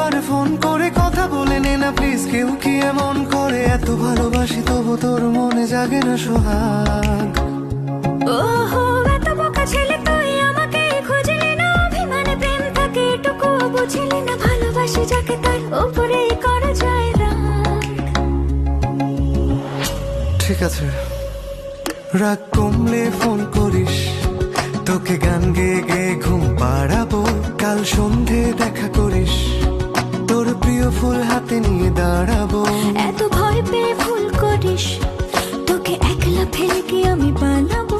একবার ফোন করে কথা বলে নে না প্লিজ। কেউ কি এমন করে? এত ভালোবাসি তবু তোর মনে জাগে না সোহাগ। ওহো এত বোকা ছেলে তুই, আমাকে খুঁজলি না, অভিমানে প্রেম থাকে এটুকু বুঝলি না, ভালোবাসি যাকে তার উপরেই করা যায় রাগ। ঠিক আছে, রাগ কমলে ফোন করিস, তোকে গান গেয়ে গেয়ে ঘুম পাড়াবো। কাল সন্ধে দেখা করিস, তোর প্রিয় ফুল হাতে নিয়ে দাঁড়াবো। এত ভয় পেয়ে ভুল করিস, তোকে একলা ফেলে কি আমি পালাবো?